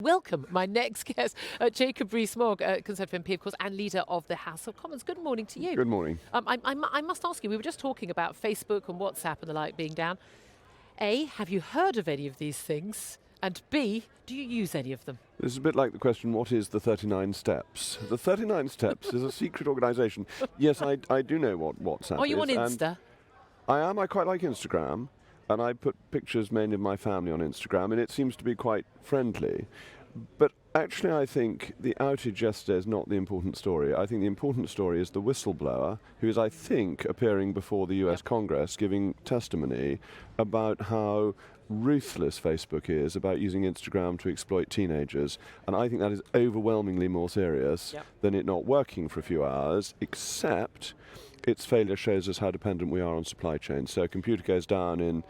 welcome my next guest, Jacob Rees-Mogg, Conservative MP, of course, and leader of the House of Commons. Good morning to you. Good morning. I must ask you, we were just talking about Facebook and WhatsApp and the like being down. A, have you heard of any of these things? And B, do you use any of them? This is a bit like the question, what is the 39 Steps? The 39 Steps is a secret organisation. Yes, I do know what WhatsApp is. Are you on Insta? I am. I quite like Instagram. And I put pictures mainly of my family on Instagram, and it seems to be quite friendly. But actually, I think the outage yesterday is not the important story. I think the important story is the whistleblower, who is, I think, appearing before the US Congress, giving testimony about how ruthless Facebook is about using Instagram to exploit teenagers. And I think that is overwhelmingly more serious than it not working for a few hours, except its failure shows us how dependent we are on supply chains. So a computer goes down in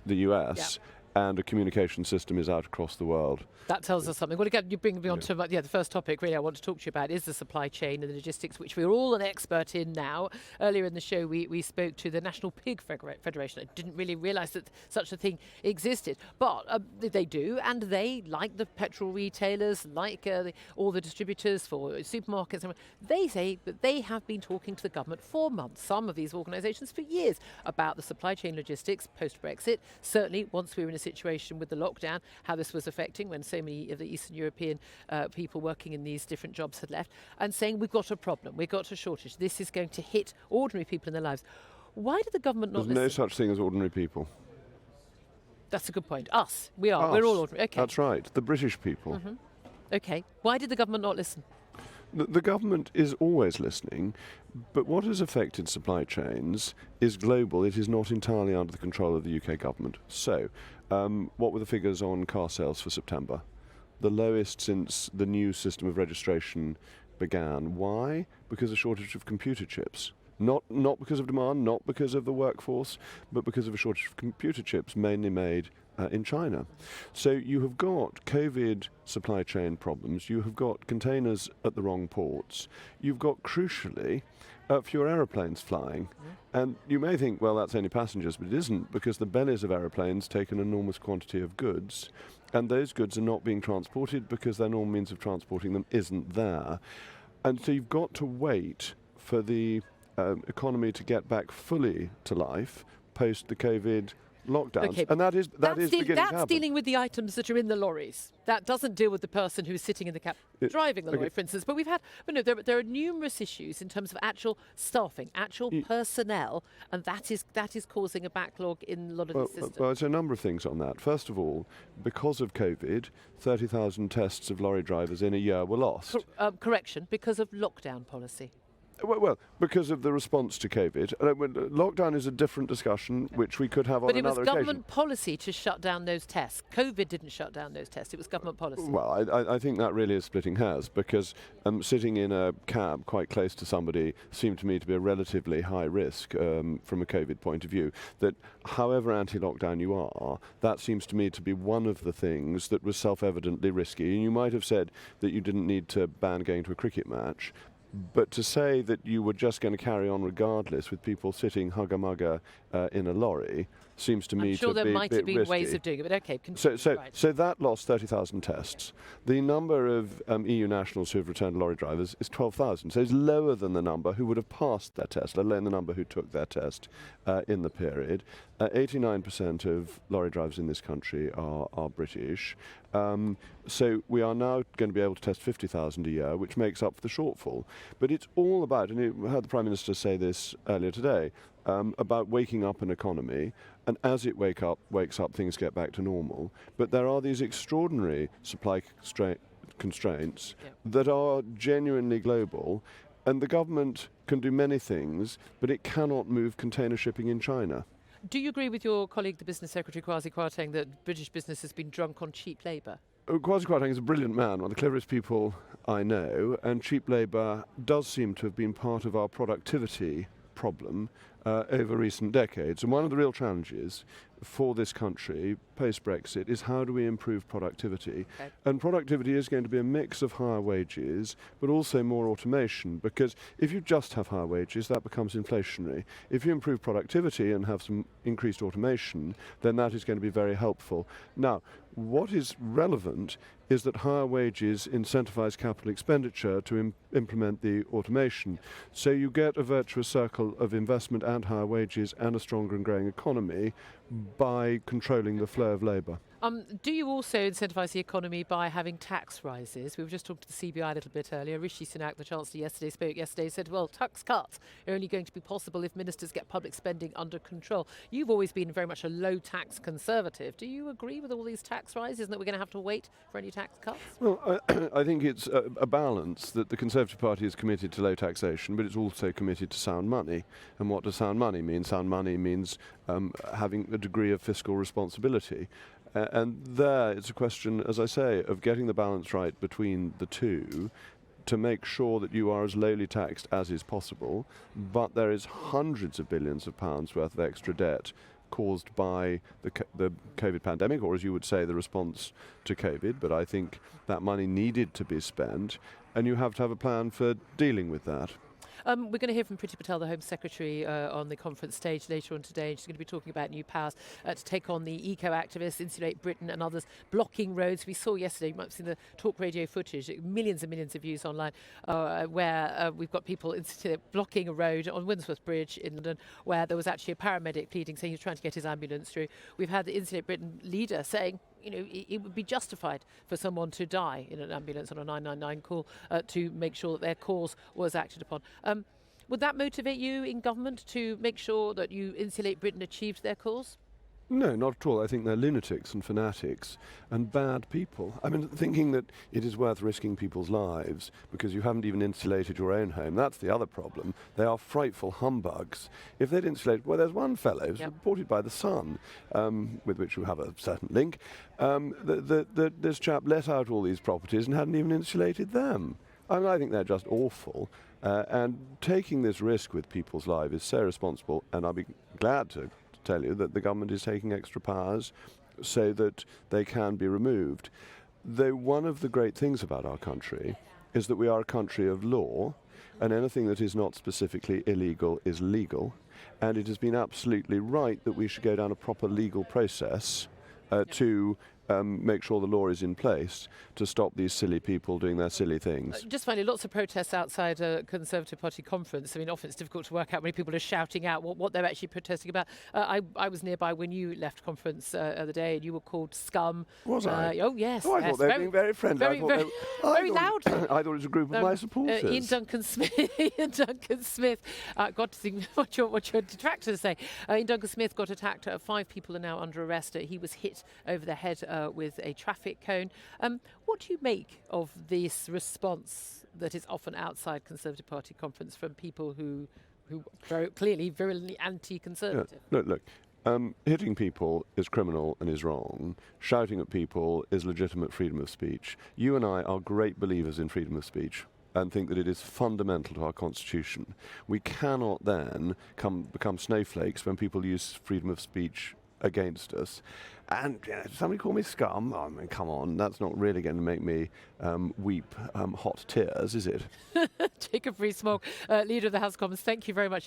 the US, and a communication system is out across the world. That tells us something. Well, again, you bring me on to the first topic really I want to talk to you about is the supply chain and the logistics, which we're all an expert in now. Earlier in the show, we spoke to the National Pig Federation. I didn't really realise that such a thing existed. But they do, and they, like the petrol retailers, like all the distributors for supermarkets, they say that they have been talking to the government for months, some of these organisations for years, about the supply chain logistics post-Brexit. Certainly, once we were in a situation with the lockdown, how this was affecting when so many of the Eastern European people working in these different jobs had left, and saying we've got a problem, we've got a shortage, this is going to hit ordinary people in their lives. Why did the government not listen? There's no such thing as ordinary people. That's a good point. Us. We are. Us. We're all ordinary. Okay. That's right. The British people. Mm-hmm. Okay. Why did the government not listen? The government is always listening, but what has affected supply chains is global. It is not entirely under the control of the UK government. So, what were the figures on car sales for September? The lowest since the new system of registration began. Why? Because of a shortage of computer chips. Not because of demand, not because of the workforce, but because of a shortage of computer chips, mainly made in China. So you have got COVID supply chain problems, you have got containers at the wrong ports, you've got, crucially, fewer aeroplanes flying. And you may think, well, that's only passengers, but it isn't, because the bellies of aeroplanes take an enormous quantity of goods, and those goods are not being transported because their normal means of transporting them isn't there. And so you've got to wait for the economy to get back fully to life post the COVID lockdowns, okay, and that is beginning to happen. That's dealing with the items that are in the lorries. That doesn't deal with the person who's sitting in the cab driving the lorry, for instance. But there are numerous issues in terms of actual staffing, actual personnel, and that is causing a backlog in a lot of the systems. Well, there's a number of things on that. First of all, because of COVID, 30,000 tests of lorry drivers in a year were lost. Correction, because of lockdown policy. Well, because of the response to COVID. Lockdown is a different discussion, which we could have on another occasion. But it was government policy to shut down those tests. COVID didn't shut down those tests. It was government policy. Well, I think that really is splitting hairs, because sitting in a cab quite close to somebody seemed to me to be a relatively high risk from a COVID point of view. That however anti-lockdown you are, that seems to me to be one of the things that was self-evidently risky. And you might have said that you didn't need to ban going to a cricket match, but to say that you were just going to carry on regardless with people sitting hugger-mugger in a lorry seems to me to be a bit risky. I'm sure there might have been ways of doing it, but okay. So that lost 30,000 tests. The number of EU nationals who have returned lorry drivers is 12,000. So it's lower than the number who would have passed their test, let alone the number who took their test in the period. 89% of lorry drivers in this country are British. So we are now going to be able to test 50,000 a year, which makes up for the shortfall. But it's all about, and you heard the Prime Minister say this earlier today, about waking up an economy, and as it wakes up, things get back to normal. But there are these extraordinary supply constraints that are genuinely global, and the government can do many things, but it cannot move container shipping in China. Do you agree with your colleague, the Business Secretary, Kwasi Kwarteng, that British business has been drunk on cheap labour? Kwasi Kwarteng is a brilliant man, one of the cleverest people I know, and cheap labour does seem to have been part of our productivity problem over recent decades. And one of the real challenges for this country, post-Brexit, is how do we improve productivity? Okay. And productivity is going to be a mix of higher wages, but also more automation, because if you just have higher wages, that becomes inflationary. If you improve productivity and have some increased automation, then that is going to be very helpful. Now, what is relevant is that higher wages incentivize capital expenditure to implement the automation. So you get a virtuous circle of investment and higher wages and a stronger and growing economy by controlling the flow of labour. Do you also incentivise the economy by having tax rises? We were just talking to the CBI a little bit earlier. Rishi Sunak, the Chancellor, spoke yesterday, said, well, tax cuts are only going to be possible if ministers get public spending under control. You've always been very much a low-tax Conservative. Do you agree with all these tax rises and that we're going to have to wait for any tax cuts? Well, I think it's a balance that the Conservative Party is committed to low taxation, but it's also committed to sound money. And what does sound money mean? Sound money means having a degree of fiscal responsibility. And there it's a question, as I say, of getting the balance right between the two to make sure that you are as lowly taxed as is possible, but there is hundreds of billions of pounds worth of extra debt caused by the COVID pandemic, or as you would say, the response to COVID. But I think that money needed to be spent, and you have to have a plan for dealing with that. We're going to hear from Priti Patel, the Home Secretary, on the conference stage later on today. She's going to be talking about new powers to take on the eco-activists, Insulate Britain and others blocking roads. We saw yesterday, you might have seen the talkRADIO footage, millions and millions of views online, where we've got people blocking a road on Windsworth Bridge in London, where there was actually a paramedic pleading, saying he was trying to get his ambulance through. We've had the Insulate Britain leader saying, you know, it would be justified for someone to die in an ambulance on a 999 call to make sure that their cause was acted upon. Would that motivate you in government to make sure that you Insulate Britain achieved their cause? No, not at all. I think they're lunatics and fanatics and bad people. I mean, thinking that it is worth risking people's lives because you haven't even insulated your own home, that's the other problem. They are frightful humbugs. If they'd insulate, well, there's one fellow, who's reported by The Sun, with which you have a certain link, this chap let out all these properties and hadn't even insulated them. I mean, I think they're just awful. And taking this risk with people's lives is so responsible, and I'll be glad to tell you that the government is taking extra powers so that they can be removed. Though one of the great things about our country is that we are a country of law, and anything that is not specifically illegal is legal, and it has been absolutely right that we should go down a proper legal process to make sure the law is in place to stop these silly people doing their silly things. Just finally, lots of protests outside a Conservative Party conference. I mean, often it's difficult to work out when people are shouting out what they're actually protesting about. I was nearby when you left conference the other day, and you were called scum. Was I? Oh, yes. Oh, I thought they were being very friendly. Very loud. I thought it was a group of my supporters. Ian Duncan Smith got to think what your detractors say. Ian Duncan Smith got attacked. 5 people are now under arrest. He was hit over the head with a traffic cone. What do you make of this response that is often outside Conservative Party conference from people who very clearly virulently anti-Conservative? Yeah, look. Hitting people is criminal and is wrong. Shouting at people is legitimate freedom of speech. You and I are great believers in freedom of speech and think that it is fundamental to our Constitution. We cannot then become snowflakes when people use freedom of speech against us. And somebody call me scum? I mean, come on, that's not really going to make me weep hot tears, is it? Jacob Rees-Mogg, Leader of the House of Commons, thank you very much.